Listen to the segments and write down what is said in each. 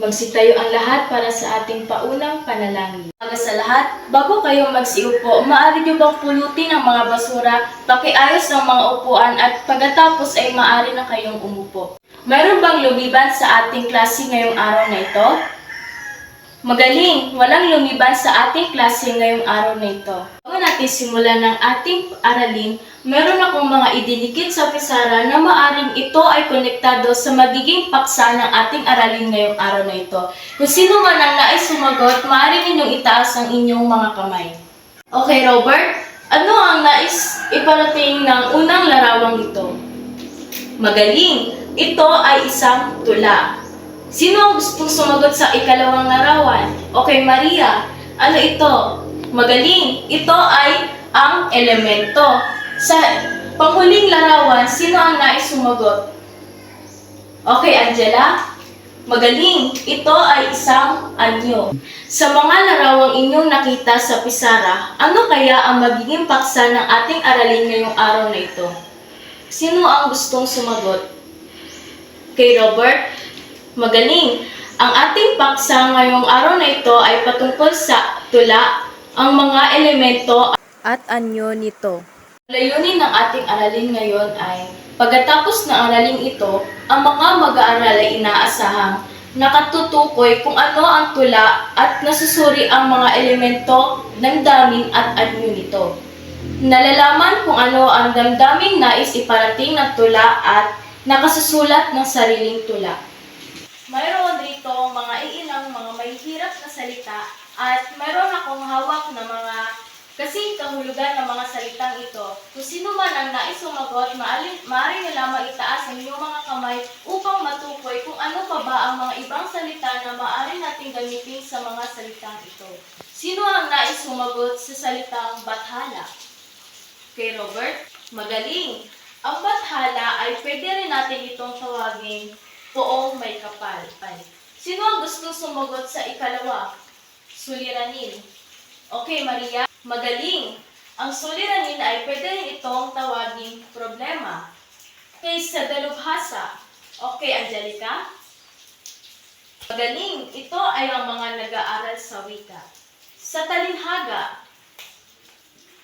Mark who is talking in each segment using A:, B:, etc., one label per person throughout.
A: Magsitayo ang lahat para sa ating paunang panalangin. Para sa lahat, bago kayo magsiupo, maaari niyo bang pulutin ang mga basura, pakiayos ng mga upuan at pagkatapos ay maaari na kayong umupo. Mayroon bang lumiban sa ating klase ngayong araw na ito? Magaling! Walang lumiban sa ating klase ngayong araw na ito. Bago natin simulan ng ating aralin, meron akong mga idinikit sa pisara na maaring ito ay konektado sa magiging paksa ng ating aralin ngayong araw na ito. Kung sino man ang nais sumagot, maaari ninyong itaas ang inyong mga kamay. Okay, Robert, ano ang nais iparating ng unang larawang ito? Magaling! Ito ay isang tula. Sino ang gustong sumagot sa ikalawang larawan? Okay, Maria. Ano ito? Magaling. Ito ay ang elemento. Sa panghuling larawan, sino ang nais sumagot? Okay, Angela. Magaling. Ito ay isang anyo. Sa mga larawang inyong nakita sa pisara, ano kaya ang magiging paksa ng ating aralin ngayong araw na ito? Sino ang gustong sumagot? Kay Robert? Magaling! Ang ating paksa ngayong araw na ito ay patungkol sa tula, ang mga elemento at anyo nito. Layunin ng ating aralin ngayon ay, pagkatapos ng aralin ito, ang mga mag-aaral ay inaasahang nakatutukoy kung ano ang tula at nasusuri ang mga elemento, damdamin at anyo nito. Nalalaman kung ano ang damdaming nais iparating ng tula at nakasusulat ng sariling tula. Mayroon dito mga iilang mga mahihirap na salita at mayroon akong hawak na mga kasing kahulugan ng mga salitang ito. Kung sino man ang nais sumagot, maaari nyo lamang itaas ang inyong mga kamay upang matukoy kung ano pa ba ang mga ibang salita na maaari nating gamitin sa mga salitang ito. Sino ang nais sumagot sa salitang bathala? Kay Robert? Magaling! Ang bathala ay pwede rin natin itong tawagin poong may kapal. Sino ang gustong sumagot sa ikalawa? Suliranin. Okay, Maria. Magaling. Ang suliranin ay pwede rin itong tawaging problema. Okay, sa dalubhasa. Okay, Angelica. Magaling. Ito ay ang mga nag-aaral sa wika. Sa talinhaga.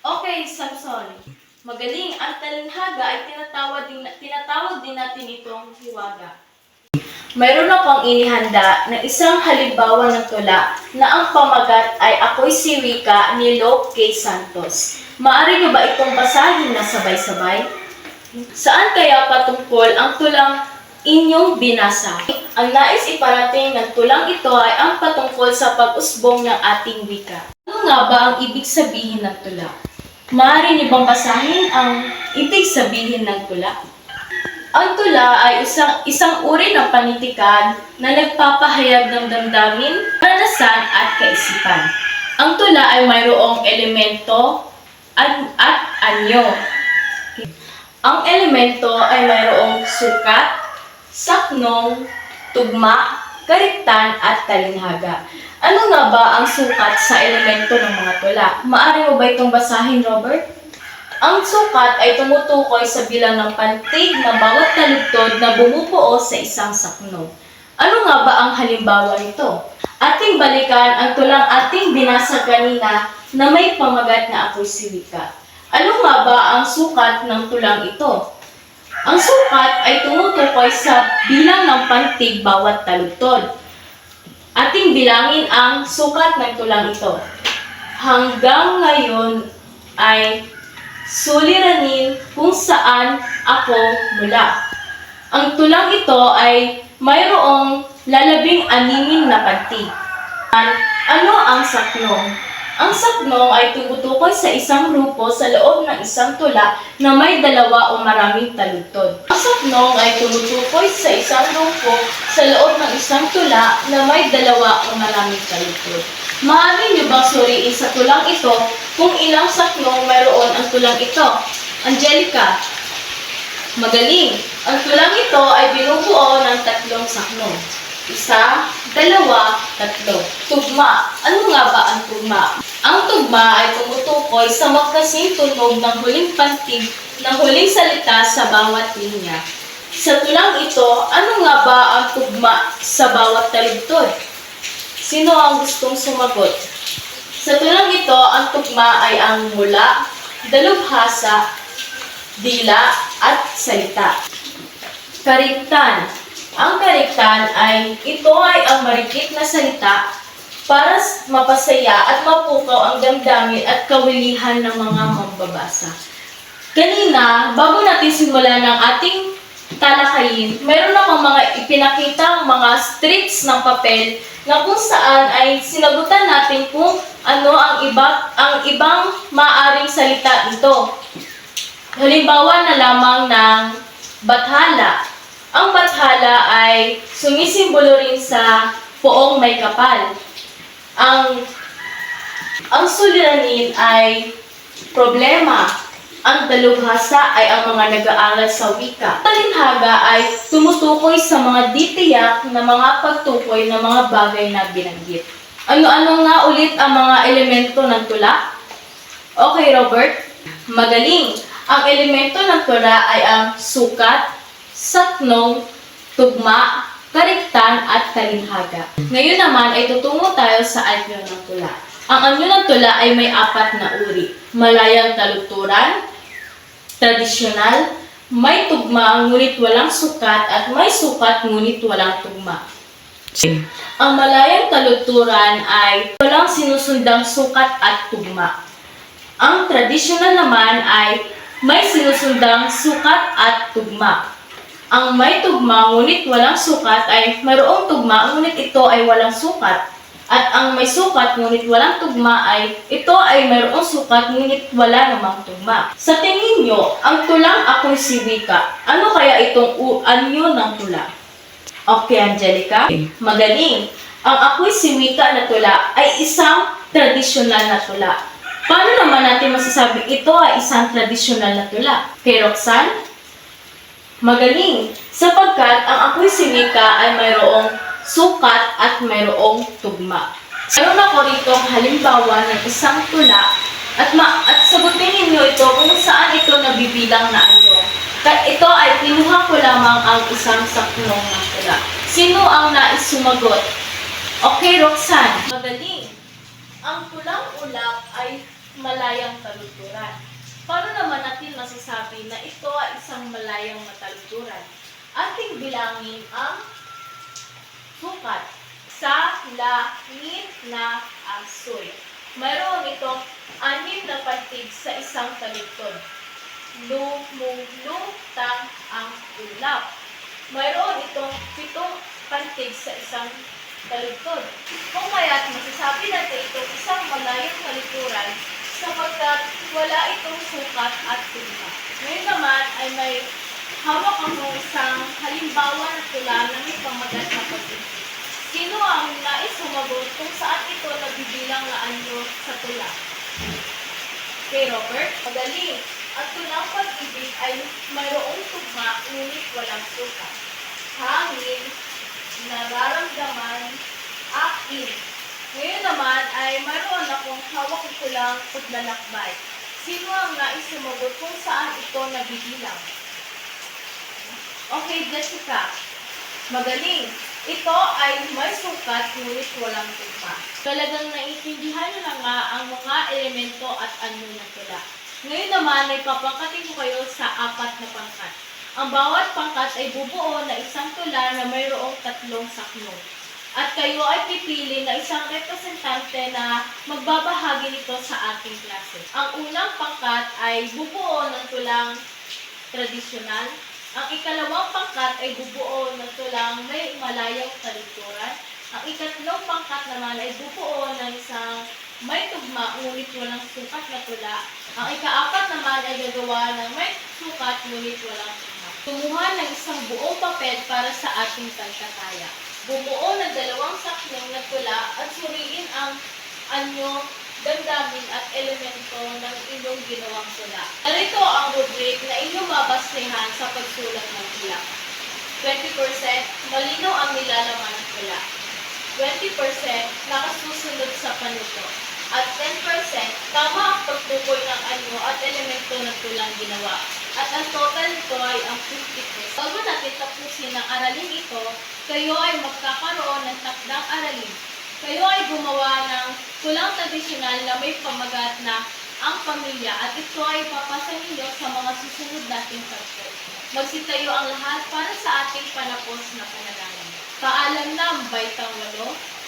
A: Okay, Samson. Magaling. Ang talinhaga ay tinatawag din natin itong hiwaga. Mayroon akong inihanda na isang halimbawa ng tula na ang pamagat ay Ako'y si Wika ni Lope K. Santos. Maaari niyo ba itong basahin na sabay-sabay? Saan kaya patungkol ang tulang inyong binasa? Ang nais iparating ng tulang ito ay ang patungkol sa pag-usbong ng ating wika. Ano nga ba ang ibig sabihin ng tula? Maaari niyo bang basahin ang ibig sabihin ng tula? Ang tula ay isang uri ng panitikan na nagpapahayag ng damdamin, karanasan at kaisipan. Ang tula ay mayroong elemento at anyo. Ang elemento ay mayroong sukat, saknong, tugma, karektan at talinhaga. Ano nga ba ang sukat sa elemento ng mga tula? Maaari mo ba itong basahin, Robert? Ang sukat ay tumutukoy sa bilang ng pantig na bawat taludtod na bumubuo sa isang sakno. Ano nga ba ang halimbawa nito? Ating balikan ang tulang ating binasa kanina na may pamagat na Ako'y si Wika. Ano nga ba ang sukat ng tulang ito? Ang sukat ay tumutukoy sa bilang ng pantig bawat taludtod. Ating bilangin ang sukat ng tulang ito. Hanggang ngayon ay suliranin kung saan ako mula. Ang tulang ito ay mayroong 16 na pantig. Ano ang saknong? Ang saknong ay tumutukoy sa isang grupo sa loob ng isang tula na may dalawa o maraming taludtod. Ang saknong ay tumutukoy sa isang grupo sa loob ng isang tula na may dalawa o maraming taludtod. Maaari niyo bang suriin sa tulang ito kung ilang saknong mayroon ang tulang ito? Angelica. Magaling. Ang tulang ito ay binubuo ng 3 saknong. 1, 2, 3. Tugma. Ano nga ba ang tugma? Ang tugma ay tumutukoy sa magkasing tunog ng huling pantig ng huling salita sa bawat linya. Sa tulang ito, ano nga ba ang tugma sa bawat taludtod? Sino ang gustong sumagot? Sa tulang ito, ang tugma ay ang mula, dalubhasa, dila, at salita. Kariktan. Ang kariktan ito ay ang marikit na salita para mapasaya at mapukaw ang damdamin at kawilihan ng mga mambabasa. Kanina, bago natin simulan ng ating talakayin, mayroon akong mga ipinakitang mga strips ng papel na kung saan ay sinagutan natin kung ano ang ibang maaring salita nito. Halimbawa na lamang ng bathala. Ang bathala ay sumisimbolo rin sa poong may kapal. Ang suliranin ay problema. Ang dalubhasa ay ang mga nag-aaral sa wika. Talinhaga ay tumutukoy sa mga ditiyak na mga pagtukoy ng mga bagay na binanggit. Ano-ano nga ulit ang mga elemento ng tula? Okay, Robert? Magaling! Ang elemento ng tula ay ang sukat, saknong, tugma, kariktan, at talinhaga. Ngayon naman ay tutungo tayo sa anyo ng tula. Ang anyo ng tula ay may 4 na uri. Malayang taludturan, tradisyonal, may tugma ngunit walang sukat, at may sukat ngunit walang tugma. Ang malayang taludturan ay walang sinusundang sukat at tugma. Ang tradisyonal naman ay may sinusundang sukat at tugma. Ang may tugma ngunit walang sukat ay mayroong tugma ngunit ito ay walang sukat. At ang may sukat ngunit walang tugma ay ito ay mayroong sukat ngunit wala namang tugma. Sa tingin nyo, ang tulang Ako'y Si Wika, ano kaya itong anyo ng tula? Okay, Angelica? Magaling! Ang Ako'y Si Wika na tula ay isang tradisyonal na tula. Paano naman natin masasabi ito ay isang tradisyonal na tula? Kay Roxanne? Magaling! Sapagkat ang Ako'y Si Wika ay mayroong sukat at mayroong tugma. Mayroon ako rito halimbawa ng isang tula at sagutin ninyo ito kung saan ito nabibilang na anyo. Ito ay kinuha ko lamang ang isang saknong ng tula. Sino ang nais sumagot? Okay, Roxanne. Magaling. Ang tulang ulap ay malayang taludturan. Paano naman natin masasabi na ito ay isang malayang mataludturan? Ating bilangin ang sukat sa langit na asoy. Mayroon itong 6 na pantig sa isang taludtod. Lumulutang ang ulap. Mayroon itong 7 pantig sa isang taludtod. Kung kaya't masasabi natin itong isang malayang taludturan sapagkat wala itong sukat at tugma. Ngayon naman ay may hawak ako isang halimbawa ng tula na may pamagat na pag-ibig. Sino ang nais sumagot kung saan ito nabibilang na anyo sa tula? Kay Robert? Magaling! Ang tulang pag-ibig ay mayroong tugma ngunit walang sukat. Hangin, nararamdaman, akin. Ngayon naman ay mayroon akong hawak ng tulang paglalakbay. Sino ang nais sumagot kung saan ito nabibilang? Okay, Jessica. Magaling. Ito ay may sukat ngunit walang tugma. Talagang naiintindihan nyo na nga ang mga elemento at anyo ng tula. Ngayon naman ay papangkatin ko kayo sa 4 na pangkat. Ang bawat pangkat ay bubuo na isang tula na mayroong 3 saknong. At kayo ay pipili na isang representante na magbabahagi nito sa ating klase. Ang unang pangkat ay bubuo ng tulang tradisyonal. Ang ikalawang pangkat ay bubuo ng tulang may malayang taludturan. Ang ikatlong pangkat naman ay bubuo ng isang may tugma ngunit walang sukat na tula. Ang ika-4 naman ay gagawa ng may sukat ngunit walang tugma. Kumuha ng isang buong papel para sa ating talkataya. Bumuo ng 2 saknong na tula at suriin ang anyo, damdamin at elemento ng inyong ginawang tula. Narito ang rubric na inyong babasehan sa pagsulat ng tula. 20% malinaw ang nilalaman ng tula. 20% nakasusunod sa panuto. At 10% tama ang pagtukoy ng anyo at elemento ng tulang ginawa. At ang total nito ay ang 50 pesos. Bago natin tapusin ang aralin ito, kayo ay magkakaroon ng takdang aralin. Kayo ay gumawa ng tulang tradisyonal na may pamagat na ang pamilya at ito ay papasa ninyo sa mga susunod nating tagpo. Magsitayo ang lahat para sa ating panapos na panalangin. Paalam ng Baitang 8,